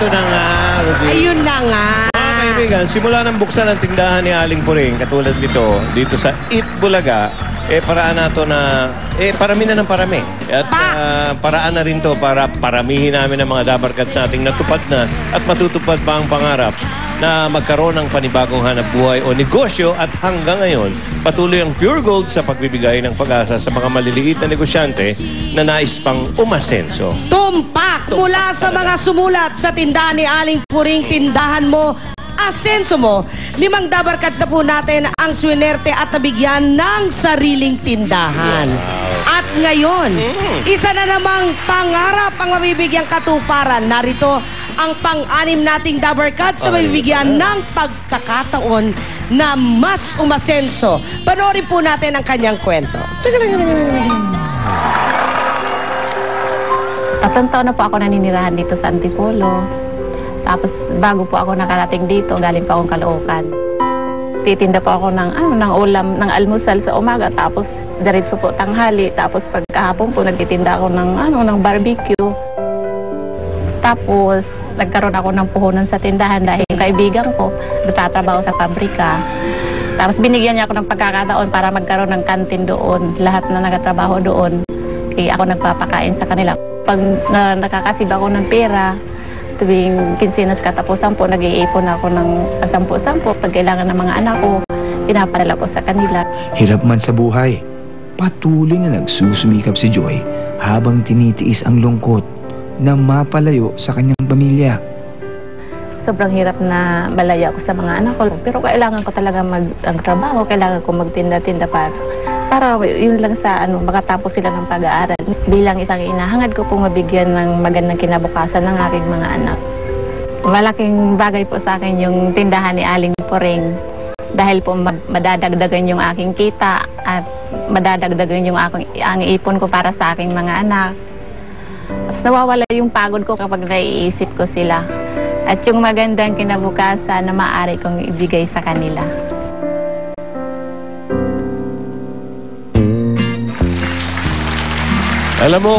Ito na nga. Ayun na nga. Mga kaibigan, simula ng buksan ang tindahan ni Aling Puring, katulad nito, dito sa Eat Bulaga, paraan na to na, parami na ng parami. At paraan na rin to para paramihin namin ang mga dabarkats nating natupad na at matutupad pa ang pangarap na magkaroon ng panibagong hanap buhay o negosyo at hanggang ngayon, patuloy ang Pure Gold sa pagbibigay ng pag-asa sa mga maliliit na negosyante na nais pang umasenso. Tumpak mula sa mga sumulat sa tindahan ni Aling Puring, tindahan mo, asenso mo. 5 dabarkats na po natin ang swinerte at nabigyan ng sariling tindahan. At ngayon, isa na namang pangarap ang mabibigyang katuparan. Narito ang pang-anim nating dabarkats na mabibigyan ng pagkakataon na mas umasenso. Panoorin po natin ang kanyang kwento. Tatlong taon na po ako naninirahan dito sa Antipolo. Tapos bago po ako nakarating dito, galing pa akong Caloocan. Titinda po ako ng ulam, ng almusal sa umaga, tapos diretso po tanghali, tapos pagkahapon po nagtitinda ako ng barbecue. Tapos nagkaroon ako ng puhunan sa tindahan dahil yung kaibigan ko nagtatrabaho sa pabrika. Tapos binigyan niya ako ng pagkakataon para magkaroon ng kantin doon. Lahat na nagtatrabaho doon, ako nagpapakain sa kanila. Pag nakakasib ako ng pera, tuwing kinsinas katapusan po, nag-iipon ako ng 10-10. Pag kailangan ng mga anak ko, pinapadala ko sa kanila. Hirap man sa buhay, patuloy na nagsusumikap si Joy habang tinitiis ang lungkot na mapalayo sa kanyang pamilya. Sobrang hirap na malaya ako sa mga anak ko. Pero kailangan ko talaga magtrabaho, kailangan ko magtinda-tinda para yun lang sa makatapos sila ng pag-aaral. Bilang isang ina, hangad ko pong mabigyan ng magandang kinabukasan ng aking mga anak. Malaking bagay po sa akin yung tindahan ni Aling Puring dahil po madadagdagan yung aking kita at madadagdagan yung ang ipon ko para sa aking mga anak. Tapos nawawala yung pagod ko kapag naiisip ko sila. At yung magandang kinabukasan na maaari kong ibigay sa kanila. Alam mo,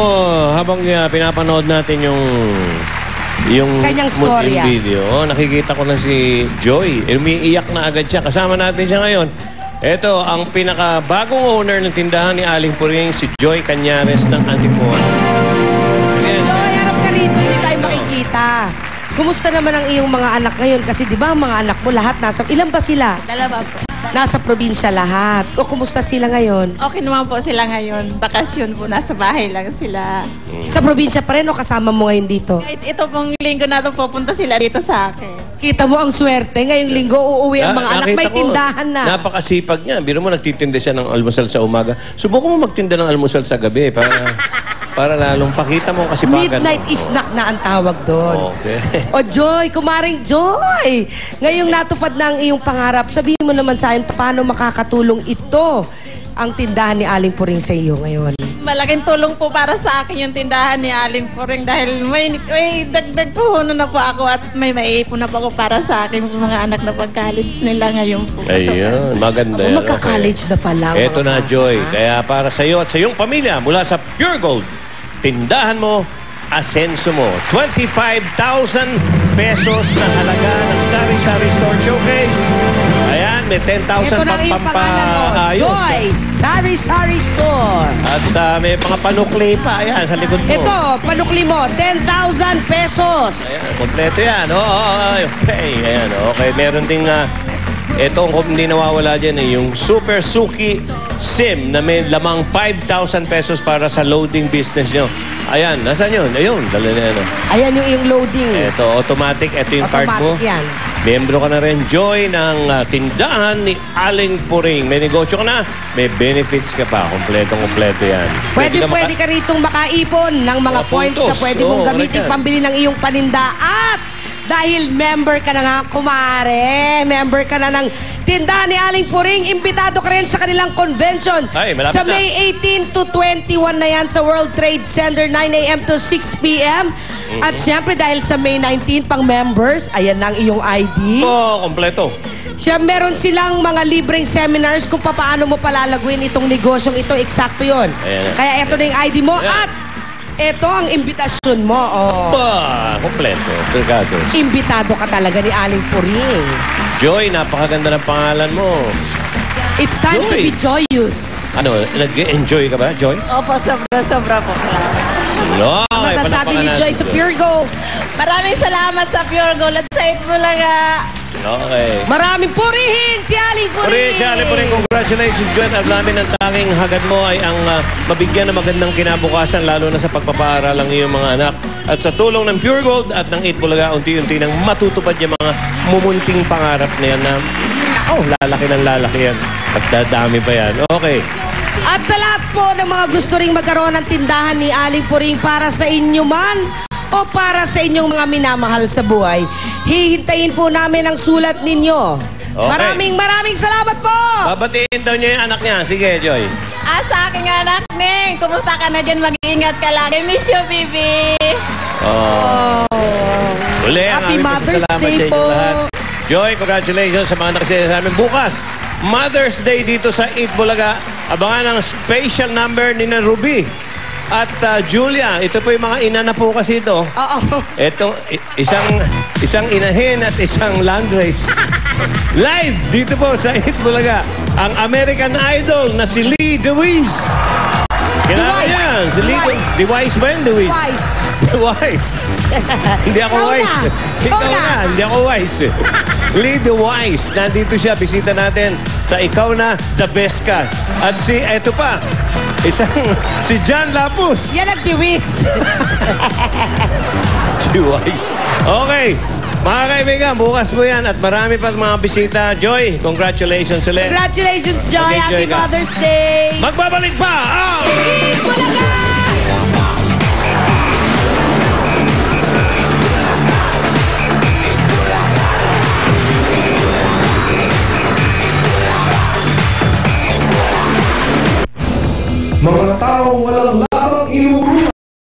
habang pinapanood natin yung kanyang storya, yung video, nakikita ko na si Joy. Umiiyak na agad siya. Kasama natin siya ngayon. Ito, ang pinakabagong owner ng tindahan ni Aling Puring, si Joy Cañares ng Antipolo. Joy, harap ka rito, hindi tayo makikita. Kumusta naman ang iyong mga anak ngayon? Kasi di ba ang mga anak mo lahat ilan ba sila? 2 po. Nasa probinsya lahat. O kumusta sila ngayon? Okay naman po sila ngayon. Bakasyon po, nasa bahay lang sila. Sa probinsya pa rin o kasama mo ngayon dito? Ito pong linggo na ito, pupunta sila dito sa akin. Kita mo ang swerte. Ngayong linggo uuwi ang mga anak. May tindahan na. Napakasipag niya. Biro mo, nagtitinda siya ng almusal sa umaga. Subukan mo magtinda ng almusal sa gabi para lalong pakita mo ang kasipagan. Midnight snack na ang tawag doon. Okay. O Joy, kumaring Joy! Ngayong natupad na ang iyong pangarap, sabihin mo naman sa akin, paano makakatulong ito ang tindahan ni Aling Puring sa iyo ngayon? Malaking tulong po para sa akin yung tindahan ni Aling Puring dahil may dagdag puhunan na po ako at may maiipon na po ako para sa aking mga anak na pag-college nila ngayon po. Ayun, maganda yan. Magka-college na pala. Ito na, Joy. Kaya para sa iyo at sa iyong pamilya, mula sa Pure Gold, tindahan mo, asenso mo. 25,000 pesos na halaga ng Sari-Sari Store Showcase. Ayan, may 10,000 pang pampaayos. Joy, Sari-Sari Store. At may mga panukli pa. Ayan, sa likod mo. Ito, panukli mo, 10,000 pesos. Ayan, kompleto yan. Okay. Ayan, okay. Meron ding ito kung hindi nawawala dyan yung Super Suki SIM na may lamang 5,000 pesos para sa loading business nyo. Ayan, nasaan yun? Ayun, dala na yan. Ayan yung iyong loading. Ito, automatic. Ito yung card mo. Automatic yan. Membro ka na rin, Joy, ng tindahan ni Aling Puring. May negosyo ka na, may benefits ka pa. Kompletong-kompleto yan. Pwede ka ritong makaipon ng mga points na pwede mong gamitin pambili ng iyong paninda. At dahil member ka na nga, kumare, member ka na ng tindahan ni Aling Puring, imbitado ka rin sa kanilang convention. Sa May 18 to 21 na yan sa World Trade Center, 9 a.m. to 6 p.m. At syempre dahil sa May 19 pang members, ayan na ang iyong ID. Kompleto. Siya, meron silang mga libreng seminars kung paano mo palalaguin itong negosyong ito. Eksakto yun. Kaya ito na yung ID mo. At Ito ang imbitasyon mo. Oh. Ba, kompleto. Sirgados. Imbitado ka talaga ni Aling Puring. Joy, napakaganda ng pangalan mo. It's time to Joy. be joyous. Ano, nag-enjoy ka ba, Joy? Opo, sobra po. No, Masasabi ni Joy sa Pure Gold. Maraming salamat sa Pure Gold at sa Itbulaga. Okay. Maraming purihin si Aling Puring. Aling Puring, congratulations, Joy. At namin ang tanging hagad mo ay ang mabigyan ng magandang kinabukasan, lalo na sa pagpapaaral ng iyong mga anak. At sa tulong ng Pure Gold at ng Itbulaga, unti-unti nang matutupad yung mga mumunting pangarap na yan na, lalaki ng lalaki yan. At dadami pa yan. Okay. At sa lahat po ng mga gusto ring magkaroon ng tindahan ni Aling Puring para sa inyo man o para sa inyong mga minamahal sa buhay, hihintayin po namin ang sulat ninyo. Okay. Maraming salamat po! Babatiin daw niya yung anak niya. Sige, Joy. Sa aking anak, Ning. Kumusta ka na dyan? Mag-iingat ka lagi. Miss you, baby. Oh. Uli, ang Happy aming Mother's pasasalamat Day sa inyo po. lahat. Joy, congratulations sa mga nakasaya sa amin. Bukas, Mother's Day dito sa Itbulaga. Abangan ang special number ni na Ruby at Julia. Ito po yung mga ina na po kasi ito. Oo. Ito, isang inahin at isang landrace. Live dito po sa Itbulaga. Ang American Idol na si Lee DeWeese. Kilala DeWise. yan. Si Lee DeWise ba yun? DeWeese? Twice. DeWise. Hindi ako Ikaw wise. na. Ikaw Ikaw na. na. Hindi ako wise. Lee DeWise. Nandito siya. Bisita natin sa Ikaw Na, The Best Ka. At eto pa, si John Lapus. Yan ang diwis. DeWise. Okay. Mga kaibigan, bukas po yan at marami pa mga bisita. Joy, congratulations ulit. Congratulations, Joy. Mag-enjoy Happy ka. Mother's Day. Magbabalik pa ang Itbulaga! Mga taong walang